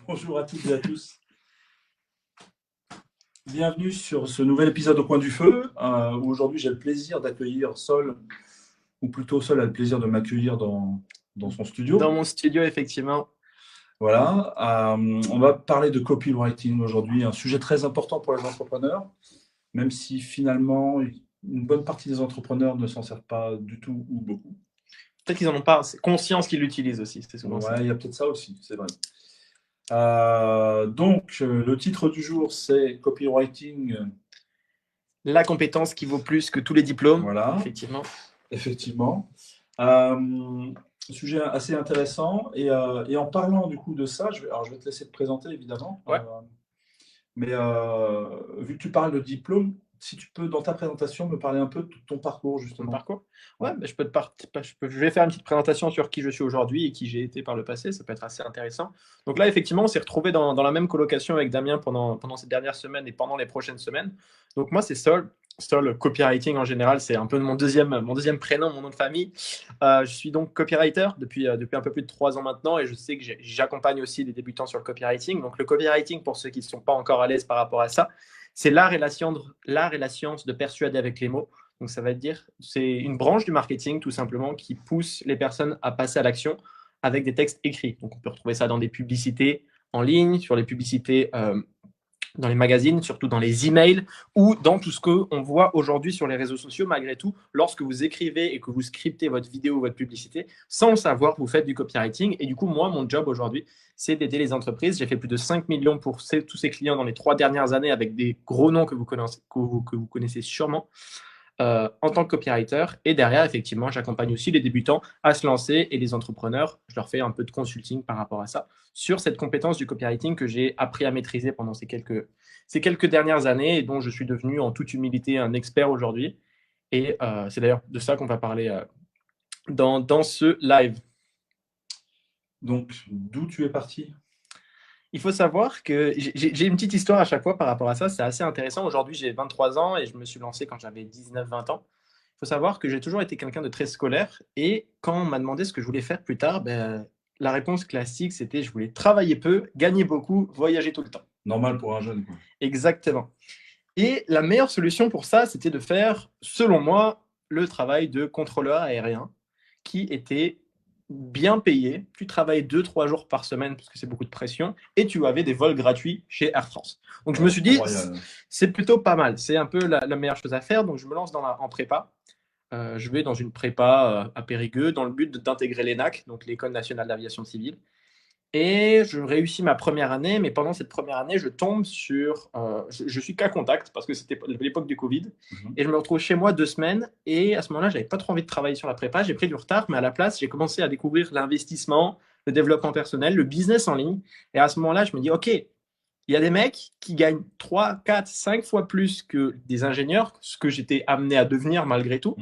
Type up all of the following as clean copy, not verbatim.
Bonjour à toutes et à tous. Bienvenue sur ce nouvel épisode au coin du feu, où aujourd'hui j'ai le plaisir d'accueillir Sol, ou plutôt Sol a le plaisir de m'accueillir dans son Dans studio. mon studio, effectivement. Voilà, on va parler de copywriting aujourd'hui, un sujet très important pour les entrepreneurs, même si finalement une bonne partie des entrepreneurs ne s'en servent pas du tout ou beaucoup. Peut-être qu'ils n'en ont pas conscience qu'ils l'utilisent aussi, c'est souvent ça. Ouais, il y a peut-être ça aussi, c'est vrai. Le titre du jour, c'est copywriting. La compétence qui vaut plus que tous les diplômes, Voilà, effectivement. effectivement. Sujet assez intéressant. Et en parlant du coup de ça, je vais te laisser te présenter évidemment. Ouais. Vu que tu parles de diplôme, si tu peux dans ta présentation me parler un peu de ton parcours Mon justement. parcours. Ouais. Ouais, je vais faire une petite présentation sur qui je suis aujourd'hui et qui j'ai été par le passé. Ça peut être assez intéressant. Donc là, effectivement, on s'est retrouvé dans la même colocation avec Damien pendant ces dernières semaines et pendant les prochaines semaines. Donc moi, c'est Sol. Sol, copywriting en général, c'est un peu mon deuxième prénom, mon nom de famille. Je suis donc copywriter depuis un peu plus de 3 ans maintenant et je sais que j'accompagne aussi des débutants sur le copywriting. Donc le copywriting, pour ceux qui ne sont pas encore à l'aise par rapport à ça, c'est l'art et la science de persuader avec les mots. Donc, ça va dire, c'est une branche du marketing, tout simplement, qui pousse les personnes à passer à l'action avec des textes écrits. Donc, on peut retrouver ça dans des publicités en ligne, sur les publicités dans les magazines, surtout dans les emails ou dans tout ce qu'on voit aujourd'hui sur les réseaux sociaux. Malgré tout, lorsque vous écrivez et que vous scriptez votre vidéo ou votre publicité, sans le savoir, vous faites du copywriting. Et du coup, moi, mon job aujourd'hui, c'est d'aider les entreprises. J'ai fait plus de 5 millions pour tous ces clients dans les 3 dernières années avec des gros noms que vous connaissez sûrement. En tant que copywriter. Et derrière, effectivement, j'accompagne aussi les débutants à se lancer et les entrepreneurs. Je leur fais un peu de consulting par rapport à ça, sur cette compétence du copywriting que j'ai appris à maîtriser pendant ces quelques dernières années et dont je suis devenu en toute humilité un expert aujourd'hui. Et c'est d'ailleurs de ça qu'on va parler dans ce live. Donc, d'où tu es parti? Il faut savoir que j'ai une petite histoire à chaque fois par rapport à ça. C'est assez intéressant. Aujourd'hui, j'ai 23 ans et je me suis lancé quand j'avais 19-20 ans. Il faut savoir que j'ai toujours été quelqu'un de très scolaire. Et quand on m'a demandé ce que je voulais faire plus tard, la réponse classique, c'était je voulais travailler peu, gagner beaucoup, voyager tout le temps. Normal pour un jeune, quoi. Exactement. Et la meilleure solution pour ça, c'était de faire, selon moi, le travail de contrôleur aérien qui était bien payé. Tu travaillais 2-3 jours par semaine parce que c'est beaucoup de pression et tu avais des vols gratuits chez Air France. Donc je me suis dit, c'est plutôt pas mal. C'est un peu la meilleure chose à faire. Donc je me lance en prépa. Je vais dans une prépa à Périgueux dans le but d'intégrer l'ENAC, donc l'École nationale d'aviation civile. Et je réussis ma première année, mais pendant cette première année, je tombe sur. Je suis cas contact parce que c'était l'époque du Covid. Et je me retrouve chez moi 2 semaines. Et à ce moment-là, je n'avais pas trop envie de travailler sur la prépa. J'ai pris du retard, mais à la place, j'ai commencé à découvrir l'investissement, le développement personnel, le business en ligne. Et à ce moment-là, je me dis, OK, il y a des mecs qui gagnent 3, 4, 5 fois plus que des ingénieurs, ce que j'étais amené à devenir malgré tout.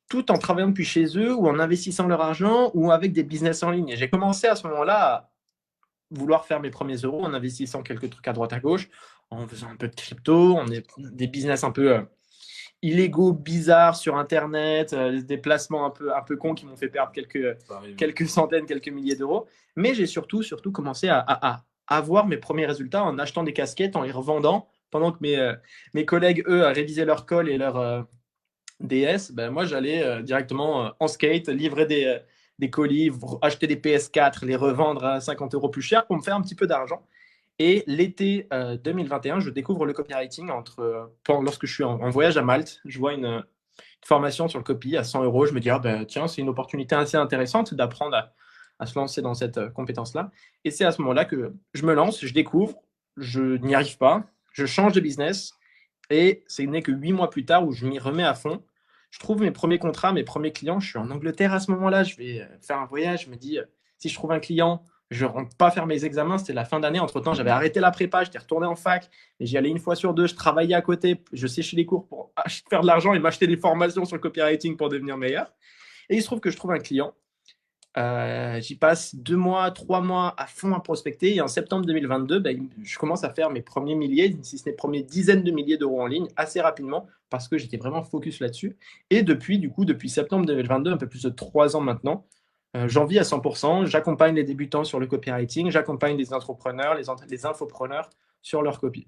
Tout en travaillant depuis chez eux ou en investissant leur argent ou avec des business en ligne. Et j'ai commencé à ce moment-là à vouloir faire mes premiers euros en investissant quelques trucs à droite à gauche, en faisant un peu de crypto, des business un peu illégaux, bizarres sur Internet, des placements un peu cons qui m'ont fait perdre quelques centaines, quelques milliers d'euros. Mais j'ai surtout commencé à avoir mes premiers résultats en achetant des casquettes, en les revendant, pendant que mes collègues, eux, révisaient leur call et leur DS, moi j'allais directement en skate, livrer des colis, acheter des PS4, les revendre à 50 euros plus cher pour me faire un petit peu d'argent. Et l'été 2021, je découvre le copywriting lorsque je suis en voyage à Malte. Je vois une formation sur le copy à 100 euros. Je me dis, tiens, c'est une opportunité assez intéressante d'apprendre à se lancer dans cette compétence-là. Et c'est à ce moment-là que je me lance, je découvre, je n'y arrive pas, je change de business. Et ce n'est que 8 mois plus tard où je m'y remets à fond. Je trouve mes premiers contrats, mes premiers clients. Je suis en Angleterre à ce moment-là. Je vais faire un voyage. Je me dis, si je trouve un client, je ne rentre pas faire mes examens. C'était la fin d'année. Entre-temps, j'avais arrêté la prépa. J'étais retourné en fac. Et j'y allais une fois sur deux. Je travaillais à côté. Je séchais les cours pour faire de l'argent et m'acheter des formations sur le copywriting pour devenir meilleur. Et il se trouve que je trouve un client. J'y passe 2 mois, 3 mois à fond à prospecter et en septembre 2022, je commence à faire mes premiers milliers, si ce n'est premières dizaines de milliers d'euros en ligne assez rapidement parce que j'étais vraiment focus là-dessus. Et depuis septembre 2022, un peu plus de 3 ans maintenant, J'en vis à 100%. J'accompagne les débutants sur le copywriting. J'accompagne les entrepreneurs, les infopreneurs sur leur copie.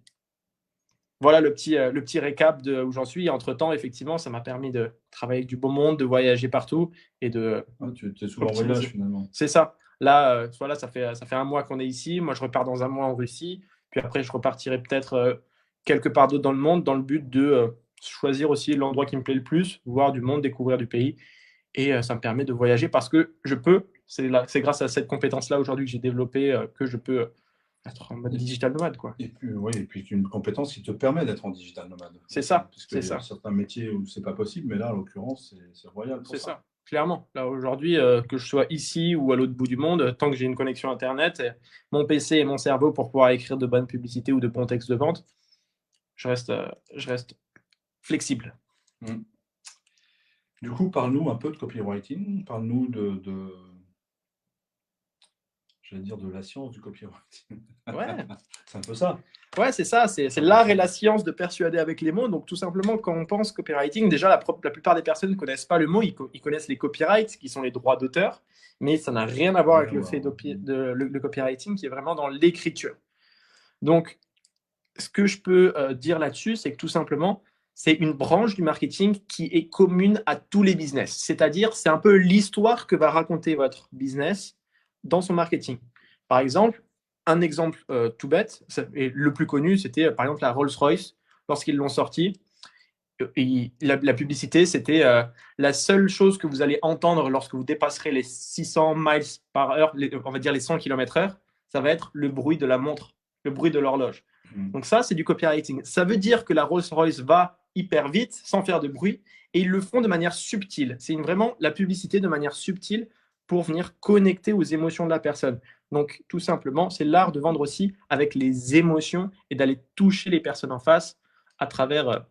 Voilà le petit récap de où j'en suis. Entre-temps, effectivement, ça m'a permis de travailler avec du beau monde, de voyager partout et de Tu es souvent en voyage finalement. C'est ça. Là, voilà, ça fait 1 mois qu'on est ici. Moi, je repars dans 1 mois en Russie. Puis après, je repartirai peut-être quelque part d'autre dans le monde dans le but de choisir aussi l'endroit qui me plaît le plus, voir du monde, découvrir du pays. Et ça me permet de voyager parce que je peux. C'est grâce à cette compétence-là aujourd'hui que j'ai développée que je peux être en mode digital nomade, quoi. Et puis une compétence qui te permet d'être en digital nomade. C'est ça. Parce qu'il y a certains métiers où c'est pas possible, mais là, en l'occurrence, c'est royal pour ça. C'est ça. Clairement, là aujourd'hui, que je sois ici ou à l'autre bout du monde, tant que j'ai une connexion Internet, mon PC et mon cerveau pour pouvoir écrire de bonnes publicités ou de bons textes de vente, je reste flexible. Du coup, parle-nous un peu de copywriting, parle-nous j'allais dire de la science du copywriting. Ouais. C'est un peu ça. Ouais, c'est ça, c'est l'art et la science de persuader avec les mots. Donc tout simplement, quand on pense copywriting, déjà la plupart des personnes ne connaissent pas le mot, ils connaissent les copyrights, qui sont les droits d'auteur, mais ça n'a rien à voir avec le fait le copywriting, qui est vraiment dans l'écriture. Donc, ce que je peux dire là-dessus, c'est que tout simplement, c'est une branche du marketing qui est commune à tous les business. C'est-à-dire, c'est un peu l'histoire que va raconter votre business dans son marketing. Par exemple, un exemple tout bête, et le plus connu, c'était par exemple la Rolls-Royce, lorsqu'ils l'ont sorti. La publicité, c'était la seule chose que vous allez entendre lorsque vous dépasserez les 600 miles par heure, on va dire les 100 km/h, ça va être le bruit de la montre, le bruit de l'horloge. Donc ça, c'est du copywriting. Ça veut dire que la Rolls-Royce va hyper vite, sans faire de bruit, et ils le font de manière subtile. C'est vraiment la publicité de manière subtile pour venir connecter aux émotions de la personne. Donc, tout simplement, c'est l'art de vendre aussi avec les émotions et d'aller toucher les personnes en face à travers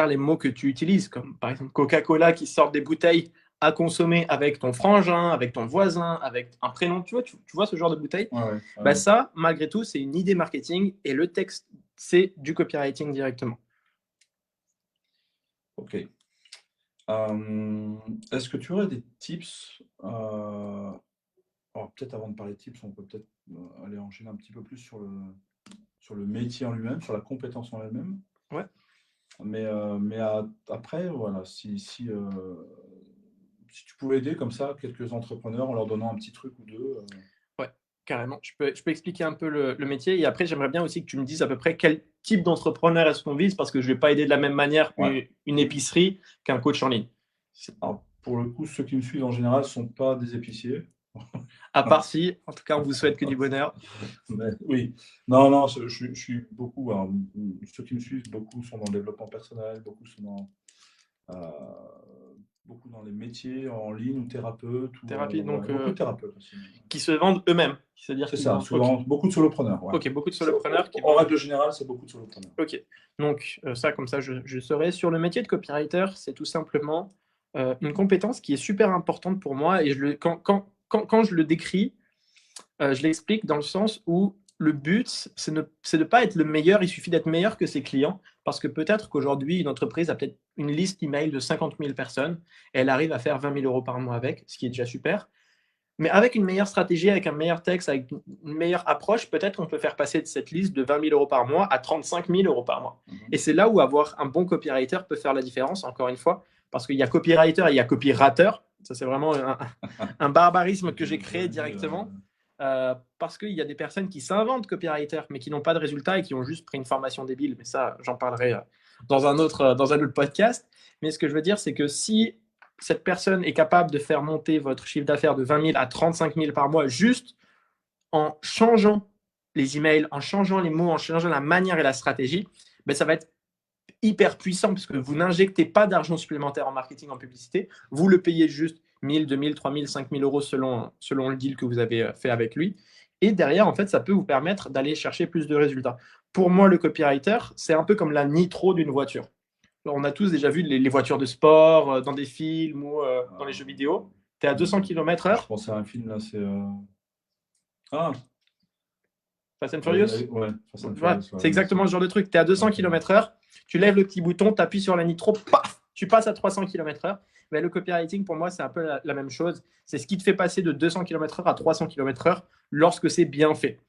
les mots que tu utilises, comme par exemple Coca-Cola qui sort des bouteilles à consommer avec ton frangin, avec ton voisin, avec un prénom, tu vois ce genre de bouteille. Ouais. Ça, malgré tout, c'est une idée marketing et le texte, c'est du copywriting directement. Ok. Est-ce que tu aurais des tips alors peut-être avant de parler de tips, on peut peut-être aller enchaîner un petit peu plus sur le métier en lui-même, sur la compétence en elle-même. Ouais. Mais après, voilà, si tu pouvais aider comme ça quelques entrepreneurs en leur donnant un petit truc ou deux. Ouais, carrément. Je peux expliquer un peu le métier et après, j'aimerais bien aussi que tu me dises à peu près quel type d'entrepreneur est-ce qu'on vise parce que je ne vais pas aider de la même manière une épicerie qu'un coach en ligne. Alors, pour le coup, ceux qui me suivent en général ne sont pas des épiciers. À part si, en tout cas, on vous souhaite que du bonheur. Mais, oui, non, je suis beaucoup. Alors, ceux qui me suivent, beaucoup sont dans le développement personnel, beaucoup sont beaucoup dans les métiers en ligne ou thérapeutes. Thérapie, donc beaucoup de thérapeutes aussi. Qui se vendent eux-mêmes. C'est ça, souvent beaucoup de solopreneurs. Ouais. Ok, beaucoup de solopreneurs. En règle générale, c'est beaucoup de solopreneurs. Ok, donc ça, comme ça, je saurais. Sur le métier de copywriter, c'est tout simplement une compétence qui est super importante pour moi et quand je le décris, je l'explique dans le sens où le but, c'est de ne pas être le meilleur, il suffit d'être meilleur que ses clients, parce que peut-être qu'aujourd'hui, une entreprise a peut-être une liste email de 50 000 personnes, et elle arrive à faire 20 000 euros par mois avec, ce qui est déjà super. Mais avec une meilleure stratégie, avec un meilleur texte, avec une meilleure approche, peut-être qu'on peut faire passer de cette liste de 20 000 euros par mois à 35 000 euros par mois. Et c'est là où avoir un bon copywriter peut faire la différence, encore une fois, parce qu'il y a copywriter et il y a copywriter. Ça, c'est vraiment un barbarisme que j'ai créé directement. Parce qu'il y a des personnes qui s'inventent copywriter, mais qui n'ont pas de résultats et qui ont juste pris une formation débile. Mais ça, j'en parlerai dans un autre podcast. Mais ce que je veux dire, c'est que si cette personne est capable de faire monter votre chiffre d'affaires de 20 000 à 35 000 par mois juste en changeant les emails, en changeant les mots, en changeant la manière et la stratégie, ben ça va être hyper puissant parce que vous n'injectez pas d'argent supplémentaire en marketing, en publicité. Vous le payez juste 1 000, 2 000, 3 000, 5 000 euros selon le deal que vous avez fait avec lui. Et derrière, en fait, ça peut vous permettre d'aller chercher plus de résultats. Pour moi, le copywriter, c'est un peu comme la nitro d'une voiture. Alors, on a tous déjà vu les voitures de sport dans des films ou dans les jeux vidéo. Tu es à 200 km/h. Je pensais à un film, là, c'est... Fast and Furious. Ouais, Fast and Furious. C'est exactement ce genre de truc. Tu es à 200 km/h, tu lèves le petit bouton, tu appuies sur la nitro, paf, tu passes à 300 km/h. Mais le copywriting, pour moi, c'est un peu la même chose. C'est ce qui te fait passer de 200 km/h à 300 km/h lorsque c'est bien fait.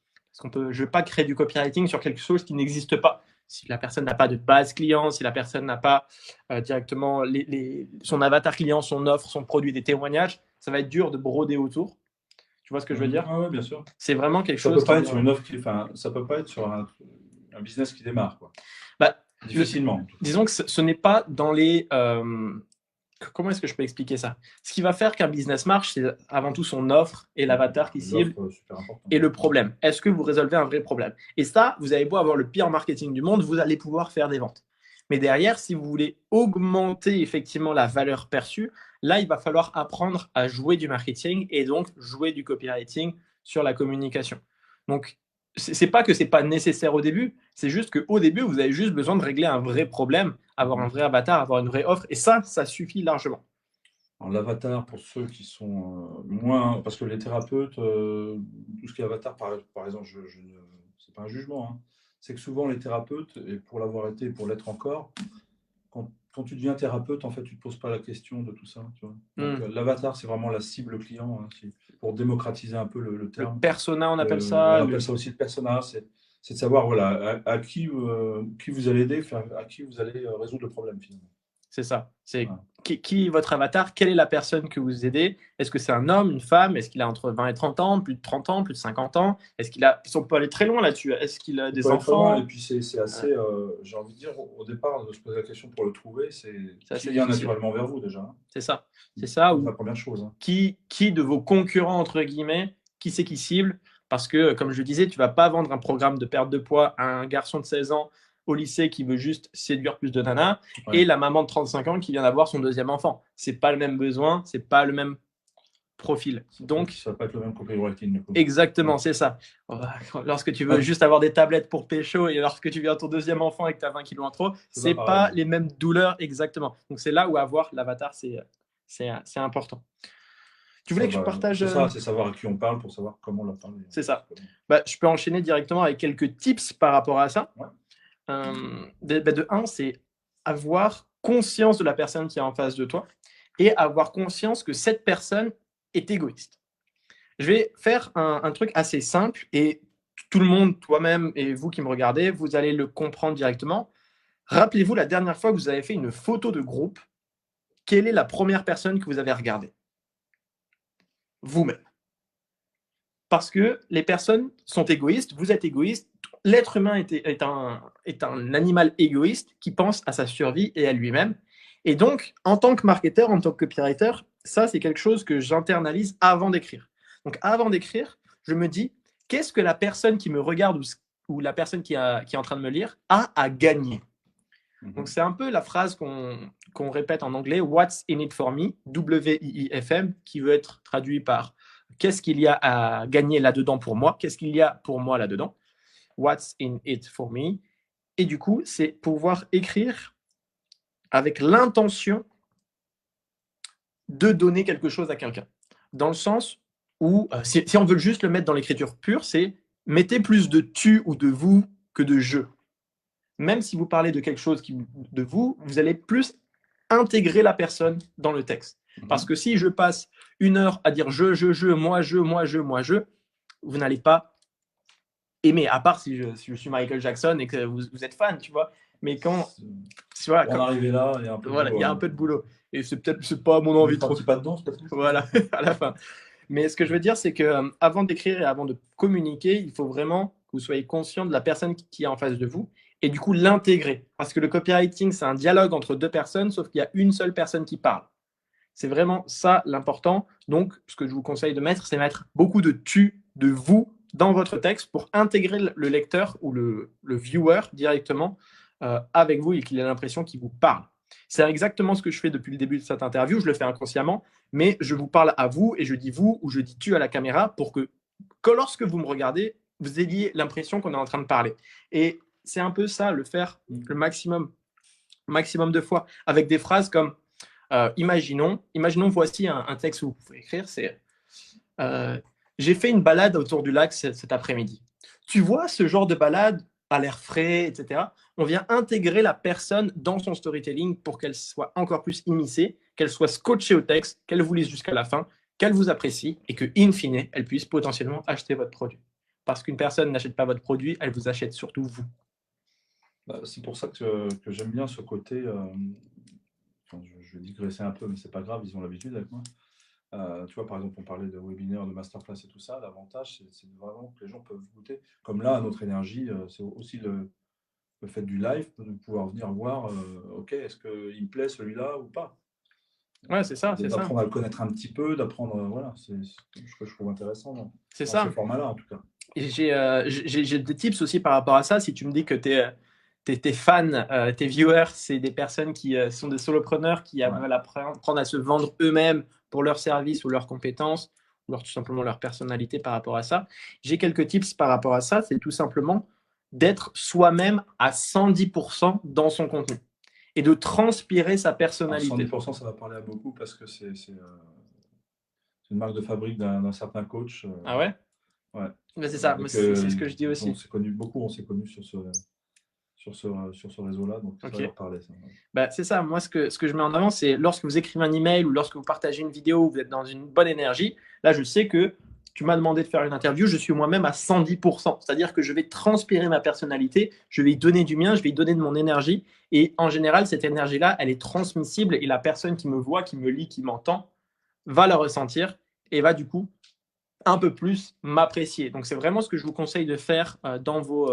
Parce je ne veux pas créer du copywriting sur quelque chose qui n'existe pas. Si la personne n'a pas de base client, si la personne n'a pas directement son avatar client, son offre, son produit, des témoignages, ça va être dur de broder autour. Tu vois ce que je veux dire? Oui, bien sûr. C'est vraiment quelque Ça chose. Peut pas être sur une offre ça peut pas être sur un business qui démarre, quoi. Difficilement. Disons que ce n'est pas dans les. Comment est-ce que je peux expliquer ça? Ce qui va faire qu'un business marche, c'est avant tout son offre et l'avatar qui cible et le problème. Est-ce que vous résolvez un vrai problème? Et ça, vous avez beau avoir le pire marketing du monde, vous allez pouvoir faire des ventes. Mais derrière, si vous voulez augmenter effectivement la valeur perçue, là, il va falloir apprendre à jouer du marketing et donc jouer du copywriting sur la communication. Donc, c'est pas que c'est pas nécessaire au début, c'est juste qu'au début, vous avez juste besoin de régler un vrai problème, avoir un vrai avatar, avoir une vraie offre, et ça suffit largement. Alors, l'avatar, pour ceux qui sont moins, parce que les thérapeutes, tout ce qui est avatar, par exemple, c'est pas un jugement, hein, c'est que souvent les thérapeutes, et pour l'avoir été et pour l'être encore, quand tu deviens thérapeute, en fait, tu ne te poses pas la question de tout ça. Tu vois. Donc, l'avatar, c'est vraiment la cible client, hein, pour démocratiser un peu le terme. Le persona, on appelle ça. On appelle ça aussi le persona, c'est de savoir voilà, à qui vous allez aider, à qui vous allez résoudre le problème finalement. C'est ça. C'est qui est votre avatar? Quelle est la personne que vous aidez? Est-ce que c'est un homme, une femme? Est-ce qu'il a entre 20 et 30 ans, plus de 30 ans, plus de 50 ans? Est-ce qu'il a... On peut aller très loin là-dessus. Est-ce qu'il a des enfants? Et puis c'est assez, j'ai envie de dire, au départ, de se poser la question pour le trouver, c'est qui vient naturellement vers vous déjà. C'est ça. C'est ça. C'est la première chose. Hein. Qui de vos concurrents, entre guillemets, qui c'est qui cible? Parce que, comme je le disais, tu ne vas pas vendre un programme de perte de poids à un garçon de 16 ans au lycée qui veut juste séduire plus de nanas et la maman de 35 ans qui vient d'avoir son deuxième enfant. C'est pas le même besoin, c'est pas le même profil. Donc, ça va pas être le même copywriting. Exactement, c'est ça. Lorsque tu veux juste avoir des tablettes pour pécho et lorsque tu viens à ton deuxième enfant et que tu as 20 kilos en trop, c'est pas les mêmes douleurs exactement. Donc, c'est là où avoir l'avatar, c'est important. Tu voulais que je partage... C'est ça, c'est savoir à qui on parle pour savoir comment on leur parle. C'est ça. Je peux enchaîner directement avec quelques tips par rapport à ça. De un, c'est avoir conscience de la personne qui est en face de toi et avoir conscience que cette personne est égoïste. Je vais faire un truc assez simple et tout le monde, toi-même et vous qui me regardez, vous allez le comprendre directement. Rappelez-vous la dernière fois que vous avez fait une photo de groupe, quelle est la première personne que vous avez regardée? Vous-même. Parce que les personnes sont égoïstes, vous êtes égoïste, l'être humain est un animal égoïste qui pense à sa survie et à lui-même. Et donc, en tant que marketeur, en tant que copywriter, ça, c'est quelque chose que j'internalise avant d'écrire. Donc, avant d'écrire, je me dis, qu'est-ce que la personne qui me regarde ou la personne qui est en train de me lire a à gagner? Donc, c'est un peu la phrase qu'on répète en anglais, What's in it for me, W-I-I-F-M, qui veut être traduit par qu'est-ce qu'il y a à gagner là-dedans pour moi? Qu'est-ce qu'il y a pour moi là-dedans? What's in it for me? Et du coup, c'est pouvoir écrire avec l'intention de donner quelque chose à quelqu'un. Dans le sens où, si on veut juste le mettre dans l'écriture pure, c'est mettez plus de tu ou de vous que de je. Même si vous parlez de quelque chose de vous, vous allez plus intégrer la personne dans le texte. Parce que si je passe une heure à dire moi, je, vous n'allez pas aimer, à part si je suis Michael Jackson et que vous êtes fan, tu vois. Mais quand on arrive là, il y a un peu de boulot. Il y a un peu de boulot. Et c'est pas mon envie trop. Pas dedans, peut-être. Voilà, à la fin. Mais ce que je veux dire, c'est que avant d'écrire et avant de communiquer, il faut vraiment que vous soyez conscient de la personne qui est en face de vous et du coup l'intégrer. Parce que le copywriting, c'est un dialogue entre deux personnes, sauf qu'il y a une seule personne qui parle. C'est vraiment ça l'important. Donc, ce que je vous conseille de mettre, c'est mettre beaucoup de tu, de vous dans votre texte pour intégrer le lecteur ou le viewer directement avec vous et qu'il ait l'impression qu'il vous parle. C'est exactement ce que je fais depuis le début de cette interview. Je le fais inconsciemment, mais je vous parle à vous et je dis vous ou je dis tu à la caméra pour que lorsque vous me regardez, vous ayez l'impression qu'on est en train de parler. Et c'est un peu ça, le faire le maximum de fois avec des phrases comme imaginons, voici un texte où vous pouvez écrire, c'est j'ai fait une balade autour du lac cet après-midi. Tu vois ce genre de balade a l'air frais, etc. On vient intégrer la personne dans son storytelling pour qu'elle soit encore plus immiscée, qu'elle soit scotchée au texte, qu'elle vous lise jusqu'à la fin, qu'elle vous apprécie et que, in fine, elle puisse potentiellement acheter votre produit. Parce qu'une personne n'achète pas votre produit, elle vous achète surtout vous. C'est pour ça que j'aime bien ce côté. Enfin, je vais digresser un peu, mais c'est pas grave, ils ont l'habitude avec moi. Tu vois, par exemple, on parlait de webinaires, de masterclass et tout ça. L'avantage, c'est vraiment que les gens peuvent goûter. Comme là, à notre énergie, c'est aussi le fait du live, de pouvoir venir voir, ok, est-ce qu'il me plaît celui-là ou pas? Ouais, c'est ça, c'est ça. D'apprendre à le connaître un petit peu, d'apprendre, voilà, c'est ce que je trouve intéressant dans C'est ce ça. format-là, en tout cas. Et j'ai des tips aussi par rapport à ça. Si tu me dis que tes fans, tes viewers, c'est des personnes qui sont des solopreneurs qui Ouais. veulent apprendre à se vendre eux-mêmes pour leurs services ou leurs compétences, ou tout simplement leur personnalité par rapport à ça. J'ai quelques tips par rapport à ça. C'est tout simplement d'être soi-même à 110% dans son contenu et de transpirer sa Alors, personnalité. 110%, ça va parler à beaucoup parce que c'est une marque de fabrique d'un certain coach. Ah ouais? Ouais. Ben, c'est ça, Donc, c'est ce que je dis aussi. on s'est connus sur ce réseau-là, donc ça Ok. va leur parler. Ça. Bah, c'est ça, moi ce que je mets en avant, c'est lorsque vous écrivez un email ou lorsque vous partagez une vidéo où vous êtes dans une bonne énergie, là je sais que tu m'as demandé de faire une interview, je suis moi-même à 110%, c'est-à-dire que je vais transpirer ma personnalité, je vais y donner du mien, je vais y donner de mon énergie, et en général cette énergie-là, elle est transmissible et la personne qui me voit, qui me lit, qui m'entend, va la ressentir et va du coup un peu plus m'apprécier. Donc c'est vraiment ce que je vous conseille de faire dans vos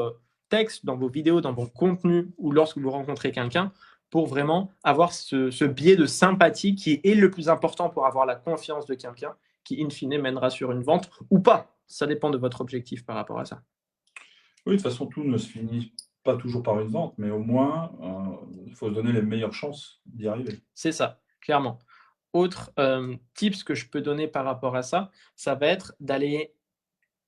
textes, dans vos vidéos, dans vos contenus ou lorsque vous rencontrez quelqu'un pour vraiment avoir ce biais de sympathie qui est le plus important pour avoir la confiance de quelqu'un qui, in fine, mènera sur une vente ou pas. Ça dépend de votre objectif par rapport à ça. Oui, de toute façon, tout ne se finit pas toujours par une vente, mais au moins, il faut se donner les meilleures chances d'y arriver. C'est ça, clairement. Autre tips que je peux donner par rapport à ça, ça va être d'aller.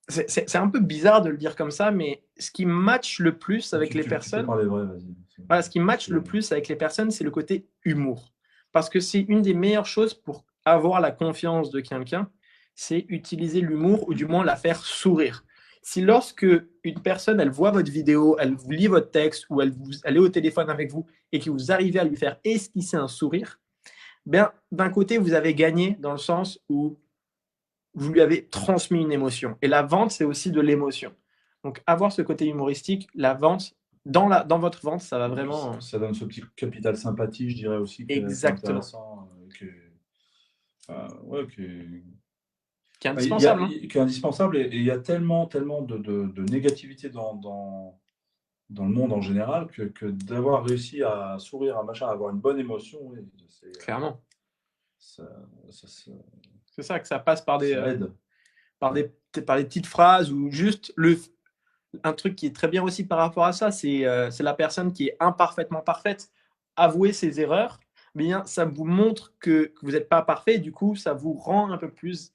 C'est un peu bizarre de le dire comme ça, mais ce qui match le plus avec les Tu peux personnes, parler vrai, vas-y. voilà, ce qui match le plus avec les personnes, c'est le côté humour. Parce que c'est une des meilleures choses pour avoir la confiance de quelqu'un, c'est utiliser l'humour ou du moins la faire sourire. Si lorsque une personne, elle voit votre vidéo, elle vous lit votre texte ou elle est au téléphone avec vous et que vous arrivez à lui faire esquisser un sourire, bien, d'un côté, vous avez gagné dans le sens où vous lui avez transmis une émotion. Et la vente, c'est aussi de l'émotion. Donc, avoir ce côté humoristique, la vente, dans votre vente, ça va vraiment. Ça donne ce petit capital sympathie, je dirais aussi, qui est Exactement. intéressant, ouais, Qui est indispensable. qui est indispensable. Et il y a tellement de négativité dans le monde en général que d'avoir réussi à sourire, à machin, à avoir une bonne émotion, oui, Clairement. ça C'est ça, que ça passe par des, aide. par des petites phrases ou juste un truc qui est très bien aussi par rapport à ça, c'est la personne qui est imparfaitement parfaite. Avouer ses erreurs, bien, ça vous montre que vous n'êtes pas parfait, et du coup, ça vous rend un peu plus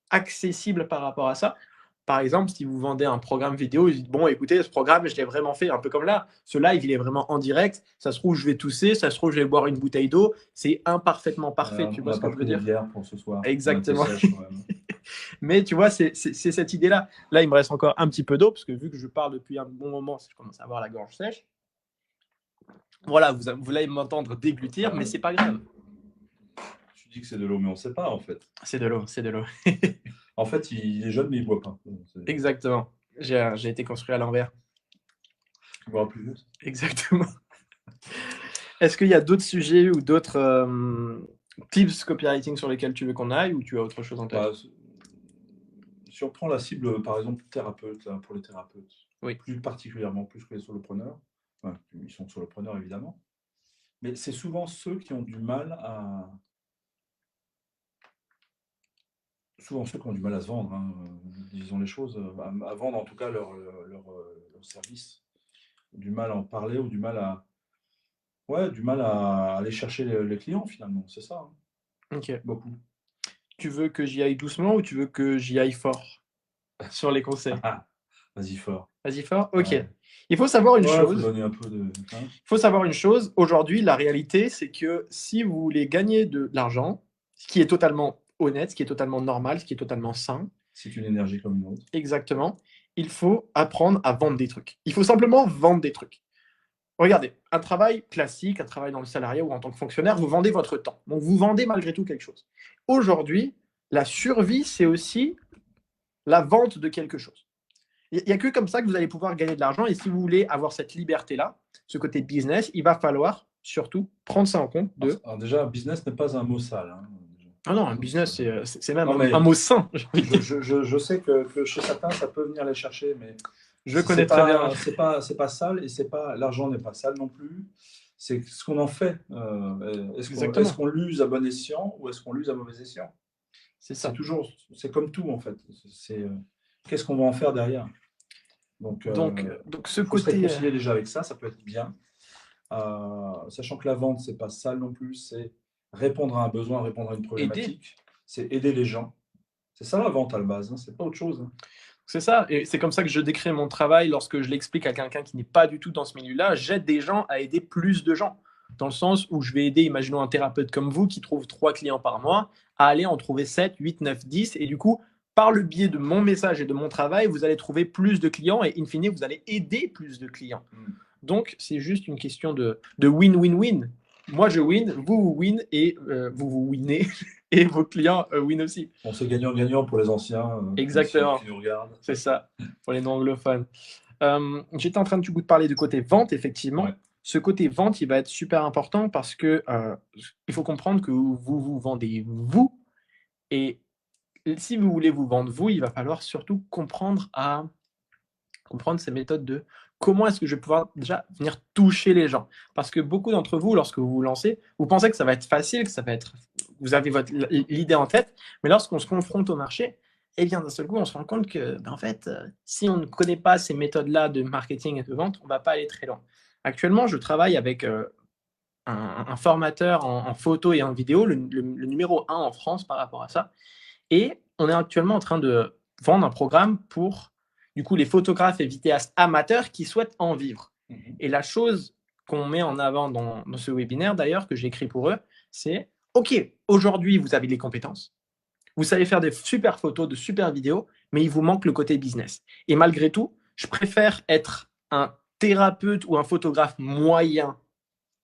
accessible par rapport à ça. Par exemple, si vous vendez un programme vidéo, vous dites, bon, écoutez, ce programme, je l'ai vraiment fait, un peu comme là. Ce live, il est vraiment en direct. Ça se trouve, je vais tousser. Ça se trouve, je vais boire une bouteille d'eau. C'est imparfaitement parfait. Tu vois ce que je veux dire? Bière pour ce soir. Exactement. Sèche, Mais tu vois, c'est cette idée-là. Là, il me reste encore un petit peu d'eau, parce que vu que je parle depuis un bon moment, je commence à avoir la gorge sèche. Voilà, vous allez m'entendre déglutir, mais c'est pas grave. Tu dis que c'est de l'eau, mais on ne sait pas, en fait. C'est de l'eau, c'est de l'eau. En fait, il est jeune, mais il ne boit pas. Exactement. J'ai été construit à l'envers. Il boira plus vite. Exactement. Est-ce qu'il y a d'autres sujets ou d'autres tips copywriting sur lesquels tu veux qu'on aille, ou tu as autre chose en tête? Si on prend la cible, par exemple, thérapeute, là, pour les thérapeutes, oui. Plus particulièrement, plus que les solopreneurs, enfin, ils sont solopreneurs évidemment, mais c'est souvent ceux qui ont du mal à... Souvent ceux qui ont du mal à se vendre, hein, disons les choses, à vendre en tout cas leur service, du mal à en parler ou du mal à... Ouais, du mal à aller chercher les clients finalement, c'est ça. Hein. Ok. Beaucoup. Tu veux que j'y aille doucement ou tu veux que j'y aille fort sur les conseils? Vas-y fort. Vas-y fort. Ok. Ouais. Il faut savoir une chose. Faut donner un peu de... Il faut savoir une chose. Aujourd'hui, la réalité, c'est que si vous voulez gagner de l'argent, ce qui est totalement honnête, ce qui est totalement normal, ce qui est totalement sain, C'est une énergie comme une autre. Exactement. Il faut apprendre à vendre des trucs. Il faut simplement vendre des trucs. Regardez, un travail classique, un travail dans le salariat ou en tant que fonctionnaire, vous vendez votre temps. Donc, vous vendez malgré tout quelque chose. Aujourd'hui, la survie, c'est aussi la vente de quelque chose. Il n'y a que comme ça que vous allez pouvoir gagner de l'argent. Et si vous voulez avoir cette liberté-là, ce côté business, il va falloir surtout prendre ça en compte de... Alors déjà, business n'est pas un mot sale. Hein. Ah non, un business, c'est même Non, mais un mot sain. je sais que chez certains, ça peut venir les chercher, mais Je connais très bien. c'est pas sale et c'est pas l'argent n'est pas sale non plus. C'est ce qu'on en fait. Exactement. Est-ce qu'on l'use à bon escient ou est-ce qu'on l'use à mauvais escient? C'est ça. C'est comme tout en fait. Qu'est-ce qu'on va en faire derrière? Donc ce faut se côté... réconcilier déjà avec ça, ça peut être bien. Sachant que la vente, c'est pas sale non plus, c'est répondre à un besoin, répondre à une problématique, c'est aider les gens. C'est ça la vente à la base, hein, c'est pas autre chose. Hein. C'est ça, et c'est comme ça que je décris mon travail lorsque je l'explique à quelqu'un qui n'est pas du tout dans ce milieu-là. J'aide des gens à aider plus de gens, dans le sens où je vais aider, imaginons un thérapeute comme vous qui trouve 3 clients par mois, à aller en trouver 7, 8, 9, 10, et du coup, par le biais de mon message et de mon travail, vous allez trouver plus de clients, et in fine, vous allez aider plus de clients. Donc, c'est juste une question de win-win-win. Moi, je win, vous win, et vous winnez, et vos clients win aussi. Bon, c'est gagnant-gagnant pour les anciens Exactement. qui nous regardent. C'est ça, pour les non-anglophones. J'étais en train de parler du côté vente, effectivement. Ouais. Ce côté vente, il va être super important parce que il faut comprendre que vous vous vendez vous. Et si vous voulez vous vendre vous, il va falloir surtout comprendre ces méthodes de comment est-ce que je vais pouvoir déjà venir toucher les gens. Parce que beaucoup d'entre vous, lorsque vous vous lancez, vous pensez que ça va être facile, que ça va être... Vous avez l'idée en tête, mais lorsqu'on se confronte au marché, eh bien, d'un seul coup, on se rend compte que, en fait, si on ne connaît pas ces méthodes-là de marketing et de vente, on ne va pas aller très loin. Actuellement, je travaille avec un formateur en photo et en vidéo, le numéro 1 en France par rapport à ça. Et on est actuellement en train de vendre un programme pour du coup les photographes et vidéastes amateurs qui souhaitent en vivre. Et la chose qu'on met en avant dans ce webinaire d'ailleurs, que j'ai écrit pour eux, c'est OK, aujourd'hui vous avez les compétences, vous savez faire des super photos, de super vidéos, mais il vous manque le côté business. Et malgré tout, je préfère être un thérapeute ou un photographe moyen,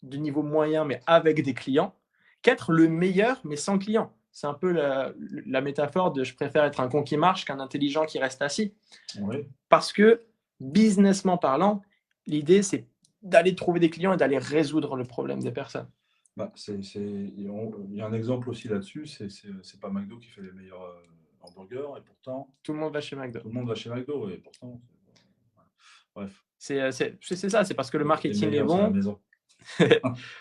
de niveau moyen, mais avec des clients, qu'être le meilleur, mais sans clients. C'est un peu la métaphore de je préfère être un con qui marche qu'un intelligent qui reste assis. Oui. Parce que, businessment parlant, l'idée, c'est d'aller trouver des clients et d'aller résoudre le problème des personnes. Bah, il y a un exemple aussi là-dessus, c'est pas McDo qui fait les meilleurs hamburgers, et pourtant, Tout le monde va chez McDo. tout le monde va chez McDo, et pourtant, bref. C'est ça, c'est parce que le marketing Les est meilleurs, c'est à la bon. maison.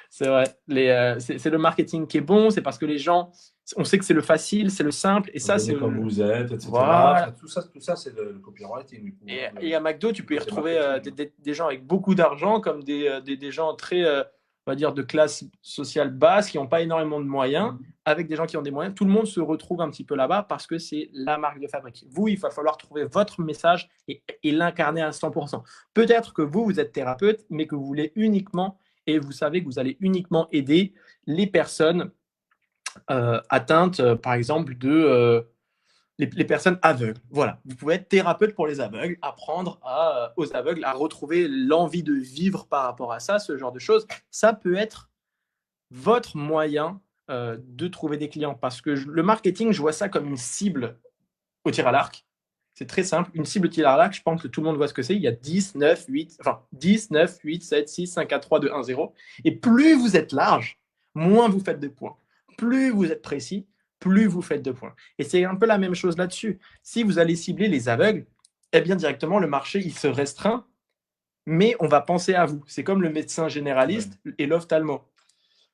C'est vrai. C'est le marketing qui est bon, c'est parce que les gens, on sait que c'est le facile, c'est le simple, et ça, c'est comme vous êtes, etc. Voilà. Enfin, tout ça, c'est le copywriting. Du coup, Et à McDo, tu peux y côté retrouver marketing. des gens avec beaucoup d'argent, comme des gens très, on va dire, de classe sociale basse, qui n'ont pas énormément de moyens, avec des gens qui ont des moyens. Tout le monde se retrouve un petit peu là-bas parce que c'est la marque de fabrique. Vous, il va falloir trouver votre message et l'incarner à 100%. Peut-être que vous êtes thérapeute, mais que vous voulez uniquement, et vous savez que vous allez uniquement aider les personnes atteintes, par exemple, de... les personnes aveugles. Voilà, vous pouvez être thérapeute pour les aveugles, apprendre aux aveugles à retrouver l'envie de vivre par rapport à ça, ce genre de choses. Ça peut être votre moyen de trouver des clients parce que le marketing, je vois ça comme une cible au tir à l'arc. C'est très simple. Une cible au tir à l'arc, je pense que tout le monde voit ce que c'est. Il y a 10, 9, 8, enfin 10, 9, 8, 7, 6, 5, 4, 3, 2, 1, 0. Et plus vous êtes large, moins vous faites de points. Plus vous êtes précis, plus vous faites de points. Et c'est un peu la même chose là-dessus. Si vous allez cibler les aveugles, eh bien directement, le marché, il se restreint, mais on va penser à vous. C'est comme le médecin généraliste et l'ophtalmo.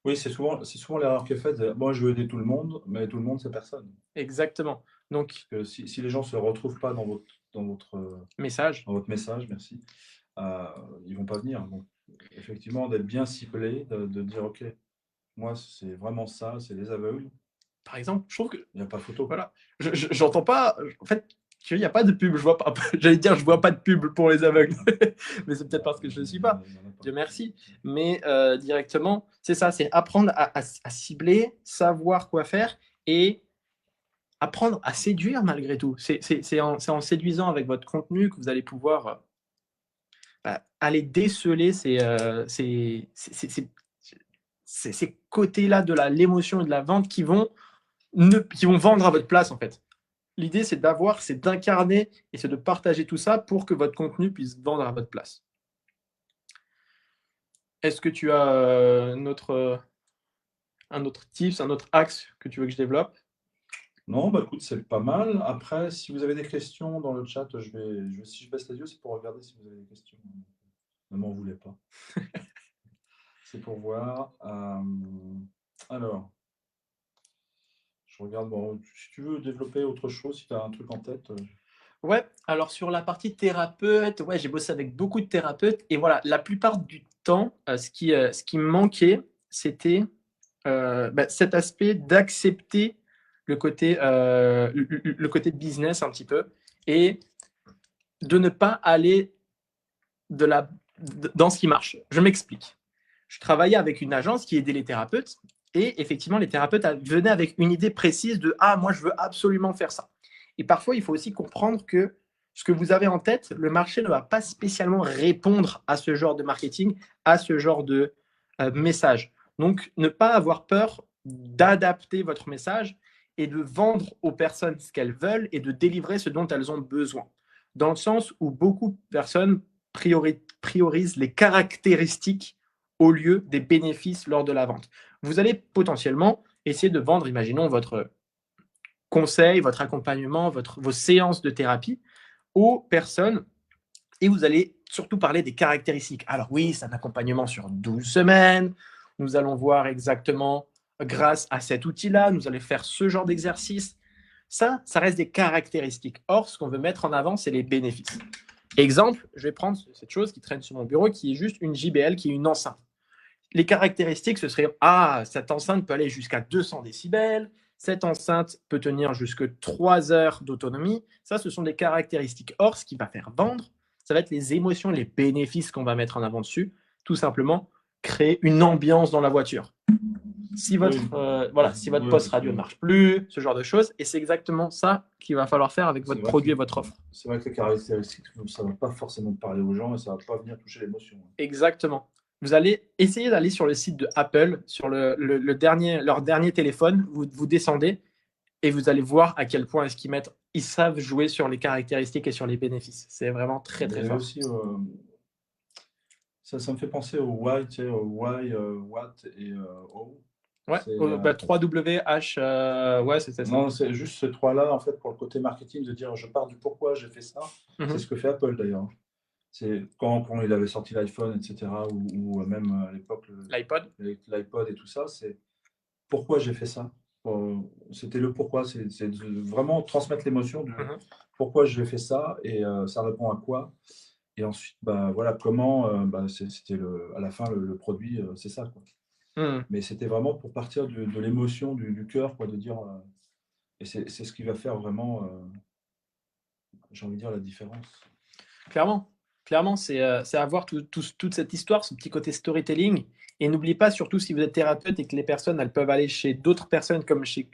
Oui, c'est souvent l'erreur qui est faite. Moi, je veux aider tout le monde, mais tout le monde, c'est personne. Exactement. Donc, Parce que si les gens ne se retrouvent pas dans votre message, merci, ils ne vont pas venir. Donc, effectivement, d'être bien ciblé, de dire, OK, moi, c'est vraiment ça, c'est les aveugles. par exemple, je trouve que Il n'y a pas photo. voilà, j'entends pas. En fait, il n'y a pas de pub. Je vois pas. J'allais dire, je vois pas de pub pour les aveugles, mais c'est peut-être parce que je ne suis pas. Dieu merci. Mais directement, c'est ça, c'est apprendre à cibler, savoir quoi faire et apprendre à séduire malgré tout. C'est en séduisant avec votre contenu que vous allez pouvoir aller déceler ces côtés-là de l'émotion et de la vente qui vont vendre à votre place, en fait. L'idée, c'est d'incarner et c'est de partager tout ça pour que votre contenu puisse vendre à votre place. Est-ce que tu as un autre tips, un autre axe que tu veux que je développe? Non, bah écoute, c'est pas mal. Après, si vous avez des questions dans le chat, si je baisse les yeux, c'est pour regarder si vous avez des questions. Ne m'en voulez pas. C'est pour voir. Alors, je regarde. Bon, si tu veux développer autre chose, si tu as un truc en tête. Ouais, alors sur la partie thérapeute, ouais, j'ai bossé avec beaucoup de thérapeutes et voilà, la plupart du temps, ce qui me manquait, c'était cet aspect d'accepter le côté business un petit peu et de ne pas aller dans ce qui marche. Je m'explique. Je travaillais avec une agence qui aidait les thérapeutes et effectivement, les thérapeutes venaient avec une idée précise de « Ah, moi, je veux absolument faire ça ». Et parfois, il faut aussi comprendre que ce que vous avez en tête, le marché ne va pas spécialement répondre à ce genre de marketing, à ce genre de message. Donc, ne pas avoir peur d'adapter votre message et de vendre aux personnes ce qu'elles veulent et de délivrer ce dont elles ont besoin. Dans le sens où beaucoup de personnes priorisent les caractéristiques au lieu des bénéfices lors de la vente. Vous allez potentiellement essayer de vendre, imaginons, votre conseil, votre accompagnement, vos séances de thérapie aux personnes et vous allez surtout parler des caractéristiques. Alors oui, c'est un accompagnement sur 12 semaines. Nous allons voir exactement, grâce à cet outil-là, nous allons faire ce genre d'exercice. Ça reste des caractéristiques. Or, ce qu'on veut mettre en avant, c'est les bénéfices. Exemple, je vais prendre cette chose qui traîne sur mon bureau, qui est juste une JBL, qui est une enceinte. Les caractéristiques, ce serait « Ah, cette enceinte peut aller jusqu'à 200 décibels, cette enceinte peut tenir jusqu'à 3 heures d'autonomie. » Ça, ce sont des caractéristiques. Or, ce qui va faire vendre, ça va être les émotions, les bénéfices qu'on va mettre en avant dessus. Tout simplement, créer une ambiance dans la voiture. Si votre poste radio ne marche plus, ce genre de choses. Et c'est exactement ça qu'il va falloir faire avec votre produit et votre offre. C'est vrai que les caractéristiques, ça ne va pas forcément parler aux gens et ça ne va pas venir toucher l'émotion. Exactement. Vous allez essayer d'aller sur le site de Apple, sur leur dernier téléphone, vous descendez et vous allez voir à quel point ils savent jouer sur les caractéristiques et sur les bénéfices. C'est vraiment très, très fort. Aussi, ça me fait penser au why, tu sais, au why, what et o. Ouais, 3WH, ouais, c'est ça. Non, c'est juste ces trois-là, en fait, pour le côté marketing, de dire je pars du pourquoi j'ai fait ça. C'est ce que fait Apple d'ailleurs. C'est quand il avait sorti l'iPhone, etc., ou même à l'époque l'iPod et tout ça, c'est pourquoi j'ai fait ça. C'était le pourquoi, c'est de vraiment transmettre l'émotion du pourquoi j'ai fait ça et ça répond à quoi. Et ensuite, voilà comment, c'était à la fin le produit, c'est ça, quoi. Mais c'était vraiment pour partir de l'émotion, du cœur, quoi, de dire. Et c'est ce qui va faire vraiment, j'ai envie de dire, la différence. Clairement, c'est avoir toute cette histoire, ce petit côté storytelling. Et n'oubliez pas, surtout si vous êtes thérapeute et que les personnes, elles peuvent aller chez d'autres personnes comme chez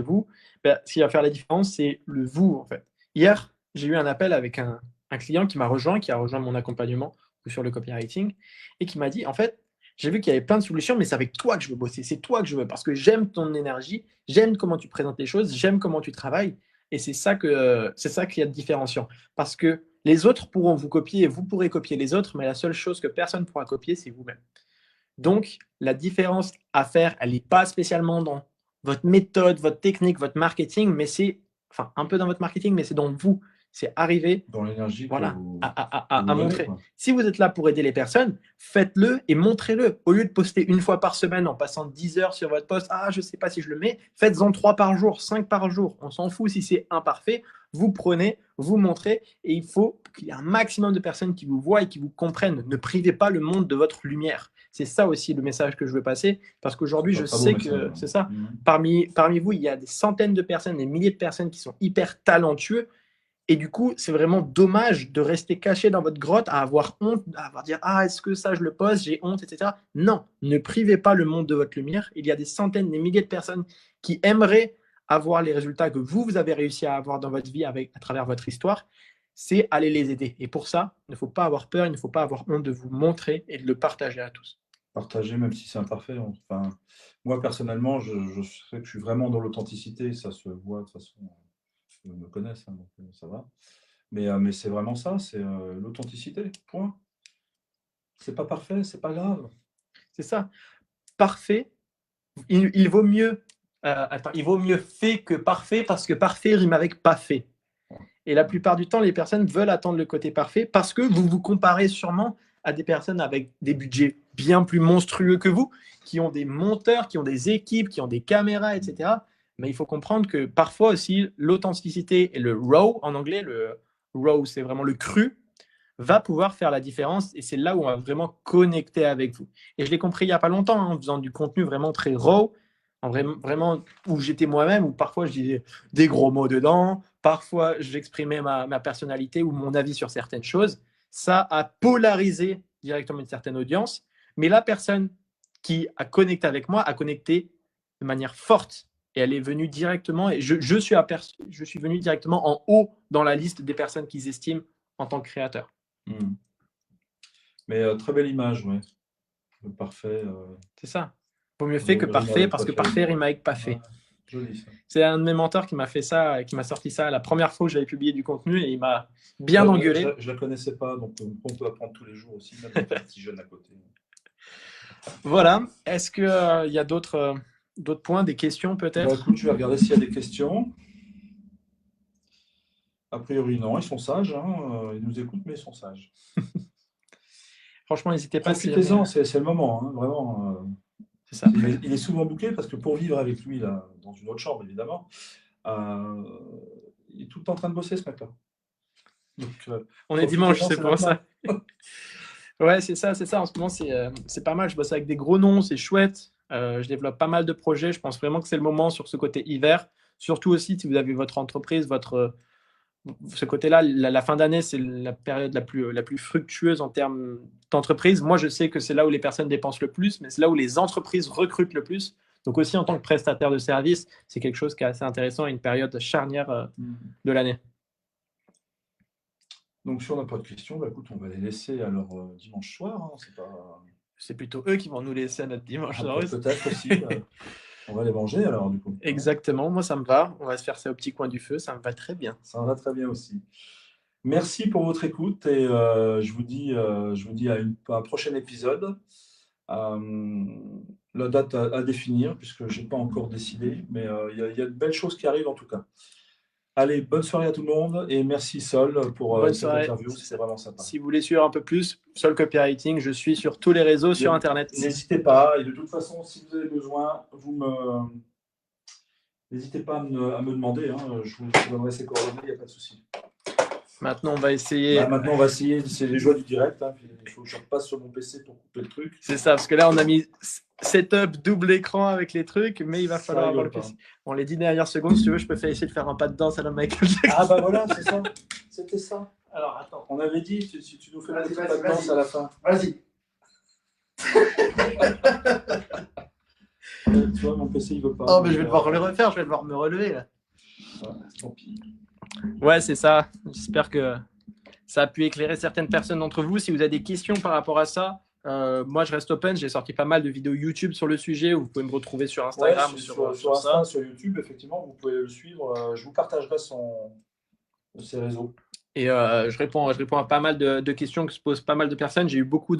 vous, ce qui va faire la différence, c'est le vous, en fait. Hier, j'ai eu un appel avec un client qui a rejoint mon accompagnement sur le copywriting, et qui m'a dit, en fait, j'ai vu qu'il y avait plein de solutions, mais c'est avec toi que je veux bosser, c'est toi que je veux, parce que j'aime ton énergie, j'aime comment tu présentes les choses, j'aime comment tu travailles, et c'est ça qu'il y a de différenciant. Parce que les autres pourront vous copier et vous pourrez copier les autres, mais la seule chose que personne ne pourra copier, c'est vous-même. Donc, la différence à faire, elle n'est pas spécialement dans votre méthode, votre technique, votre marketing, mais c'est, un peu dans votre marketing, mais c'est dans vous. C'est arriver dans l'énergie à montrer. Si vous êtes là pour aider les personnes, faites-le et montrez-le. Au lieu de poster une fois par semaine en passant 10 heures sur votre post, je ne sais pas si je le mets, faites-en 3 par jour, 5 par jour. On s'en fout si c'est imparfait. Vous prenez, vous montrez et il faut qu'il y ait un maximum de personnes qui vous voient et qui vous comprennent. Ne privez pas le monde de votre lumière. C'est ça aussi le message que je veux passer parce qu'aujourd'hui, je sais que c'est ça. Parmi vous, il y a des centaines de personnes, des milliers de personnes qui sont hyper talentueux. Et du coup, c'est vraiment dommage de rester caché dans votre grotte, à avoir honte, à avoir dire est-ce que ça je le poste, j'ai honte, etc. Non, ne privez pas le monde de votre lumière. Il y a des centaines, des milliers de personnes qui aimeraient avoir les résultats que vous avez réussi à avoir dans votre vie à travers votre histoire, c'est aller les aider. Et pour ça, il ne faut pas avoir peur, il ne faut pas avoir honte de vous montrer et de le partager à tous. Partager, même si c'est imparfait. Enfin, moi, personnellement, je sais que je suis vraiment dans l'authenticité. Ça se voit de toute façon. Ils me connaissent, hein, donc ça va. Mais c'est vraiment ça, c'est l'authenticité. Point. C'est pas parfait, c'est pas grave. C'est ça. Parfait, il vaut mieux fait que parfait parce que parfait rime avec pas fait. Et la plupart du temps, les personnes veulent attendre le côté parfait parce que vous vous comparez sûrement à des personnes avec des budgets bien plus monstrueux que vous, qui ont des monteurs, qui ont des équipes, qui ont des caméras, etc. Mais il faut comprendre que parfois aussi, l'authenticité et le raw, en anglais, le raw, c'est vraiment le cru, va pouvoir faire la différence et c'est là où on va vraiment connecter avec vous. Et je l'ai compris il n'y a pas longtemps, hein, en faisant du contenu vraiment très raw, vraiment où j'étais moi-même, où parfois je disais des gros mots dedans, parfois j'exprimais ma personnalité ou mon avis sur certaines choses. Ça a polarisé directement une certaine audience, mais la personne qui a connecté avec moi a connecté de manière forte et elle est venue directement et je suis venu directement en haut dans la liste des personnes qu'ils estiment en tant que créateur. Mais très belle image, ouais. Le parfait. C'est ça. Vaut mieux fait que parfait parce que parfait rime avec pas fait. Joli ça. C'est un de mes mentors qui m'a fait ça, qui m'a sorti ça la première fois où j'avais publié du contenu et il m'a bien engueulé. Je la connaissais pas, donc on peut apprendre tous les jours aussi, même avec un petit jeune à côté. Voilà. Est-ce qu'il y a d'autres points, des questions peut-être? Écoute, je vais regarder s'il y a des questions. A priori, non, ils sont sages. Hein. Ils nous écoutent, mais ils sont sages. Franchement, n'hésitez pas. Profitez-en, c'est le moment, hein, vraiment. C'est ça. Il est souvent booké parce que pour vivre avec lui, là, dans une autre chambre, évidemment, il est tout le temps en train de bosser, ce mec-là. On est dimanche, c'est pour ça. Ouais, c'est ça. En ce moment, c'est pas mal. Je bosse avec des gros noms, c'est chouette. Je développe pas mal de projets. Je pense vraiment que c'est le moment sur ce côté hiver. Surtout aussi si vous avez votre entreprise, ce côté-là, la fin d'année, c'est la période la plus fructueuse en termes d'entreprise. Moi, je sais que c'est là où les personnes dépensent le plus, mais c'est là où les entreprises recrutent le plus. Donc aussi, en tant que prestataire de service, c'est quelque chose qui est assez intéressant à une période charnière de l'année. Donc, si on n'a pas de questions, écoute, on va les laisser à leur dimanche soir. Hein, c'est plutôt eux qui vont nous laisser à notre dimanche soir. Peut-être aussi. On va les manger alors, du coup. Exactement, moi ça me va. On va se faire ça au petit coin du feu, ça me va très bien. Ça me va très bien aussi. Merci pour votre écoute et je vous dis à un prochain épisode. La date à définir, puisque je n'ai pas encore décidé, mais il y a de belles choses qui arrivent en tout cas. Allez, bonne soirée à tout le monde et merci Sol pour cette interview, c'était vraiment sympa. Si vous voulez suivre un peu plus, Sol Copywriting, je suis sur tous les réseaux, sur Internet. N'hésitez pas, et de toute façon, si vous avez besoin, n'hésitez pas à me demander, hein, je vous donnerai ces coordonnées, il n'y a pas de souci. Maintenant, on va essayer. C'est les joies du direct. Hein, il faut que je repasse sur mon PC pour couper le truc. C'est ça, parce que là, on a mis setup double écran avec les trucs, mais il va falloir avoir le PC. Bon, les 10 dernières secondes, si tu veux, je peux essayer de faire un pas de danse à la Michael Jackson. Ah bah voilà, c'est ça. C'était ça. Alors, attends. On avait dit, si tu nous fais un petit pas de danse à la fin. Vas-y. Tu vois, mon PC, il veut pas. Oh, mais je vais devoir le refaire, je vais devoir me relever, là. Tant pis. Ouais, c'est ça. J'espère que ça a pu éclairer certaines personnes d'entre vous. Si vous avez des questions par rapport à ça, moi, je reste open. J'ai sorti pas mal de vidéos YouTube sur le sujet. Vous pouvez me retrouver sur Instagram. Ouais, sur Insta, sur YouTube, effectivement, vous pouvez le suivre. Je vous partagerai ses réseaux. Et je réponds à pas mal de questions que se posent pas mal de personnes. J'ai eu beaucoup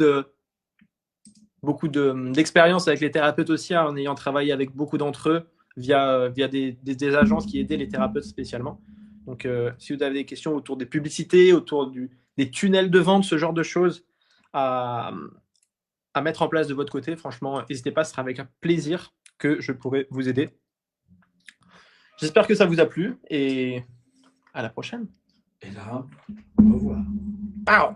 d'expérience avec les thérapeutes aussi, en ayant travaillé avec beaucoup d'entre eux via des agences qui aidaient les thérapeutes spécialement. Donc, si vous avez des questions autour des publicités, autour des tunnels de vente, ce genre de choses à mettre en place de votre côté, franchement, n'hésitez pas, ce sera avec un plaisir que je pourrai vous aider. J'espère que ça vous a plu et à la prochaine. Et là, au revoir. Ciao.